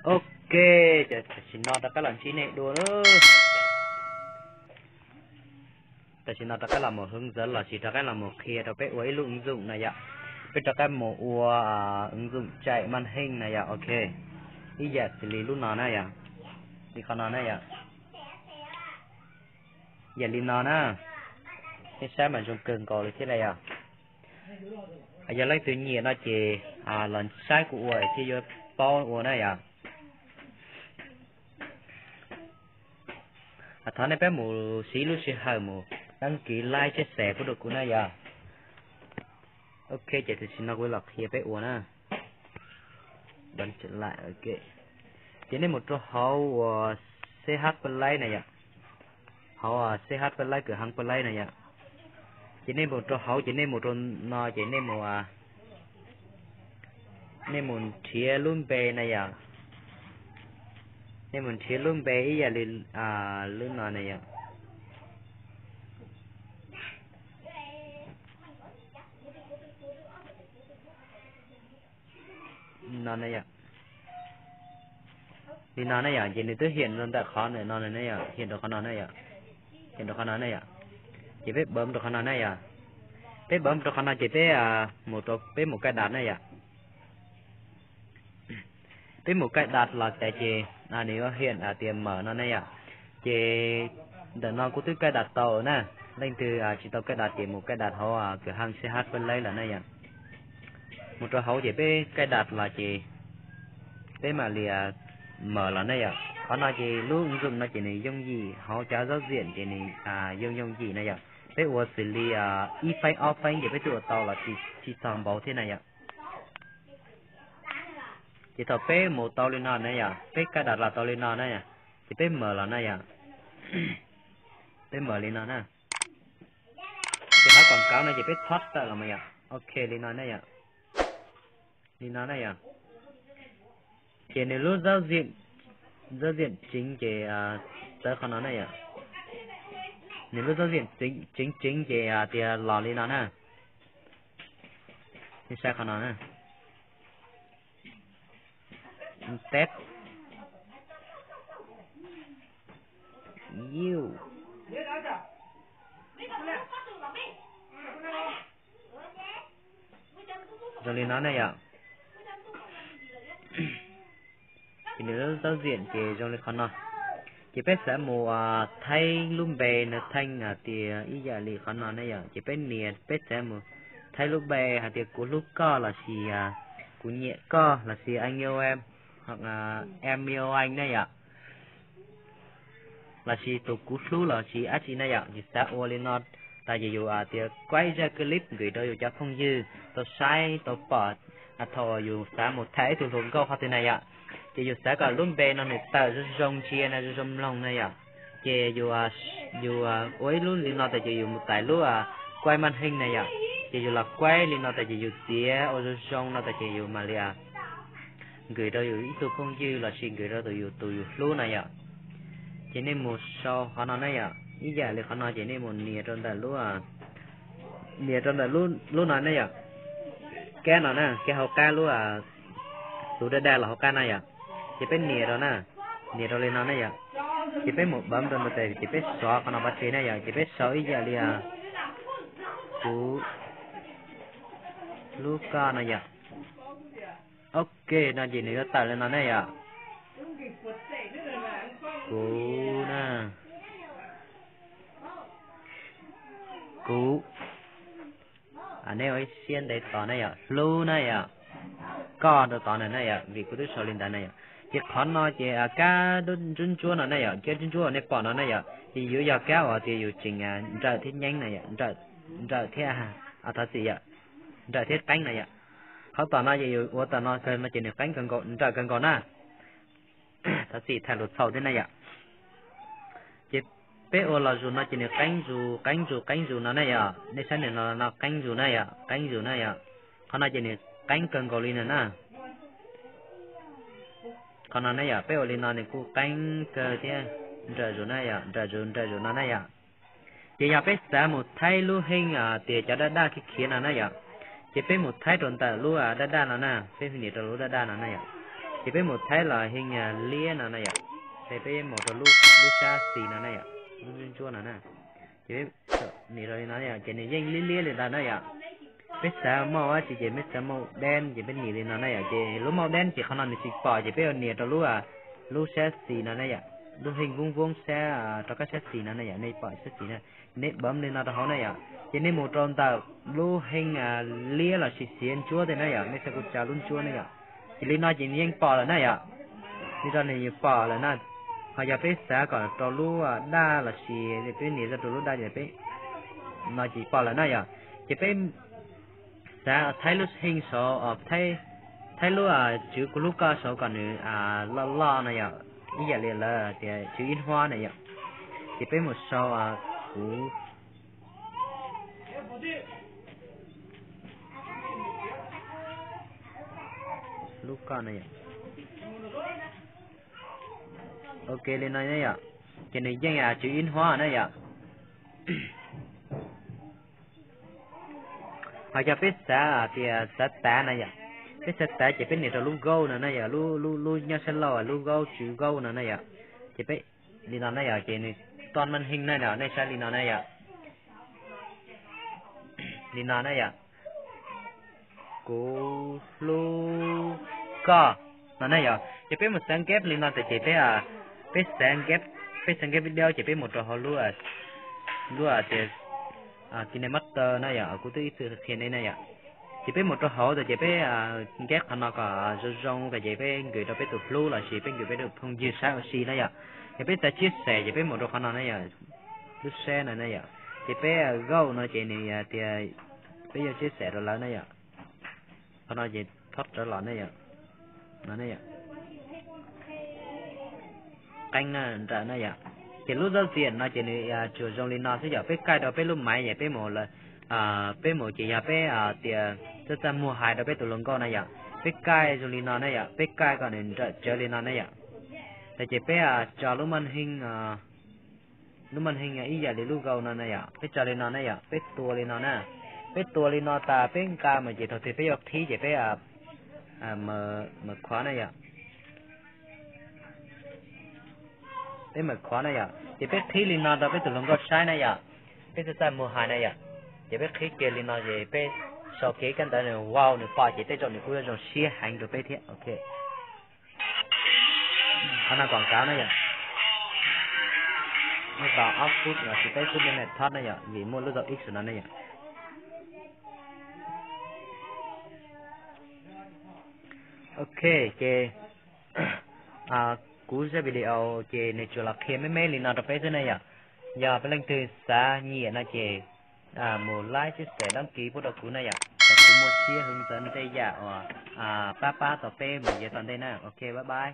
Ok, giờ xin nói tất cả làm chi này đùa nữa. Tại xin nói tất cả là một hướng dẫn là chỉ tất cả là một kia đó bé với ứng dụng này ạ. Bé tất cả một ứng dụng chạy màn hình này ạ. Ok. Bây giờ xử lý lúc nào này ạ? Đi con nào này ạ? Giờ đi nào nè. Cái sáng mà dùng cường cầu được thế này ạ. Giờ lấy tự nhiên nó chỉ lần sai của ủi thì vô bao ủi này ạ. Thằng này bé mù xí lúc xí hờ mù đăng ký like chia sẻ của được của này à. Ok chị thì xin nó quay lọc kia bé uống nè. Đăng trở lại ok. Chỉ nên một chỗ hậu CH Play này ạ. Hậu CH Play cửa hàng Play này ạ. Chỉ nên một chỗ hậu chỉ nên một chỗ nó chỉ nên một chia luôn bề này ạ. Nên một chia luôn bề ý là luôn nó này ạ. Nó này ạ. Thì nó này ạ, chỉ nên tôi hiện lên tại khó này nó này ạ, hiện được nó này ạ. Hiện được nó này ạ. Chỉ biết bấm được nó này ạ. Biết bấm được nó chỉ biết một cái đạn này ạ. Biết một cái đạn là tại chỉ nếu hiện tiền mở nó này ạ. Chỉ để nó có thứ cái đạn tàu nè. Lên từ chỉ tàu cái đạn chỉ một cái đạn họ cửa hàng CH bên lấy là này ạ. Một trò hậu chỉ biết cái đạn là chỉ biết mà lìa mở là này ạ. Còn nó chỉ lúc ứng dụng nó chỉ này dùng gì họ trả giao diện chỉ này dùng gì này ạ. Biết ủa xử lý e-file off-file chỉ biết tụi tàu là chỉ toàn bảo thế này ạ. Chỉ thọ bé một tàu lên nó này ạ. Biết cái đặt là tàu lên nó này ạ. Chỉ biết mở là này ạ. Biết mở lên nó nè. Chỉ hỏi quảng cáo này chỉ biết thoát ra là mày ạ. Ok lên nó này ạ. Lên nó này ạ. Chỉ nếu lúc giao diện chính chỉ tới con nó này ạ. Nếu lúc giao diện chính chỉ thì lò lên nó nè. Thì sao con nó nè. Test. You. Rồi lên nó này ạ. Thì nếu giao diện thì trong lên con nó. Chỉ biết sẽ một thay lúc bè nó thanh thì ý giả lì con nó này ạ. Chỉ biết nè biết sẽ một thay lúc bè thì của lúc co là gì của nhẹ co là gì anh yêu em hoặc là em yêu anh này ạ. Là gì tổ cú số là gì á chị này ạ. Thì sẽ ô lên nó tại vì dù thì quay ra clip gửi đôi cho không dư tôi sai tôi bỏ thò dù sẽ một thể thường thường câu thế này ạ. Thì dù sẽ có luôn bè nó này tạo ra rong chia này rong lòng này ạ. Thì dù cuối lúc thì nó tại vì dù một tại lúc quay màn hình này ạ. Thì dù là quay thì nó tại vì dù tía ô rong nó tại vì dù mà lìa gửi đôi dù ít tôi không dư là xin gửi đôi từ lúc này ạ. Chỉ nên một sau họ nói này ạ. Ý giả là họ nói chỉ nên một nìa trong tại lúc nìa trong tại lúc nói này ạ. Cái nó nè cái hậu ca lúc tụ đa là hậu ca này ạ. Chỉ biết nìa đó nè nìa đó lên nó này ạ. Chỉ biết một bấm trong một chỉ biết xóa con nó bắt chế này ạ. Chỉ biết xóa ý giả là cú lúc ca này ạ. Ok nó chỉ nữa tạo lên nó này ạ. Cú nè cú nếu ấy xiên để tỏ này ạ. Lưu này ạ. Có được tỏ này ạ. Vì cứ đứa sau lên này ạ. Chỉ khó nói chỉ cá trứng chua này ạ. Cái trứng chua này bỏ nó này ạ. Thì dù giờ cá thì dù chỉnh trợ thiết nhanh này ạ. Trợ thiết thật gì ạ. Trợ thiết cánh này ạ. Họ tỏ nói gì dù tỏ nói mà chỉ được cánh cần còn á. Thật gì thay lột sầu thế này ạ. Chỉ bé ô là dù nó chỉ được cánh dù nó này ạ. Nên sáng này nó cánh dù này ạ. Họ nói chỉ được cánh cần cầu lên nè. Còn nó này ạ. Bé ô lên nó này cũng cánh cơ thế. Trở dù này ạ. Trở dù nó này ạ. Chỉ nhà bé sẽ một thay lưu hình thì cho đa khi khiến nó này ạ. Chỉ bé một thay trộn tờ lưu đa nó nè. Bé hình như trộn lưu đa nó này ạ. chỉ biết một thấy là hình lia nào này ạ thì biết một cái lúc xa xì nào này ạ lúc chua nào nè chỉ biết nỉ rồi nó này chỉ nỉ danh lia lên đó này ạ biết sao màu á chỉ biết sao màu đen chỉ biết nỉ lên nó này ạ chỉ lúc màu đen chỉ không làm được chỉ bỏ chỉ biết nỉ rồi lúc xa xì nào này ạ lúc hình vuông vuông xe cho các xe xì nào này ạ này bỏ xe xì này nè bấm lên nó đó này ạ chỉ nên một trong tàu lúc hình lia là xì xiên chua thế này ạ nên sẽ có chả luôn chua này ạ chỉ lên nó chỉ nhanh bỏ là này ạ đi ra này bỏ là nó họ giờ biết xã còn trâu lúa đa là xì để biết nỉ ra trâu lúa đa để biết nó chỉ bỏ là này ạ chỉ biết xã thấy lúc hình số thấy lúc chữ của lúc cao số còn nữa lo này ạ như vậy là thì chữ in hoa này ạ chỉ biết một số của lúc cao này ạ ok lên này ạ cái này danh chữ in hoa này ạ họ cho biết xã thì xã tá này ạ biết xã tá chỉ biết này là lúc gâu này ạ lu nhau sẽ lo lu gâu chữ gâu này ạ chỉ biết đi nào này ạ chỉ này toàn màn hình này nào này sai đi nào này ạ đi nào này ạ cô lu ca này ạ chỉ biết một sáng kép đi nào thì chỉ biết sáng kép video chỉ biết một trò họ lu thì KineMaster này ạ cũng tới sự thực hiện đây này ạ chỉ biết một trò họ thì chỉ biết ghét nó cả rong cái chỉ biết người đó biết được lưu là chỉ biết người biết được không chia sẻ gì này ạ chỉ biết ta chia sẻ chỉ biết một trò khả này ạ lúc share này ạ chỉ biết go nó chỉ này thì bây giờ chia sẻ rồi lại này ạ nó chỉ thoát trở lại này ạ nó này ạ canh ra này ạ chỉ lúc đầu tiên nó chỉ này chủ trong lên nó sẽ giờ biết cái đó biết lúc máy vậy biết một là biết một chỉ giờ biết thì rất là mua hài đó biết tụi lồng con này ạ biết cái trong lên nó này ạ biết cái còn nên trở lên nó này ạ thì chỉ biết cho lúc mình hình ý giờ để lúc gầu nó này ạ biết trở lên nó này ạ biết tua lên nó nè biết tua lên nó ta biết cái mà chỉ thôi thì biết học thí chỉ biết mở khóa này ạ biết mở khóa này ạ chỉ biết thí lên nó đó biết tụi lồng con sai này ạ biết rất mua hài này ạ chỉ biết khi kia lên nó gì biết sau khi cái đó này wow này qua chỉ tới cho này cũng là share hành được biết thế ok nó là quảng cáo này ạ nó có output là chỉ tới số này thoát này ạ vì mua lúc đó x nó này ạ ok chị cú sẽ video chị này chủ là khi mấy lên nó được biết thế này ạ giờ bên từ xa nhẹ nó chị một like chia sẻ đăng ký của cú này ạ và cú một chia hướng dẫn đây dạ ba tập một giờ toàn đây nè ok bye bye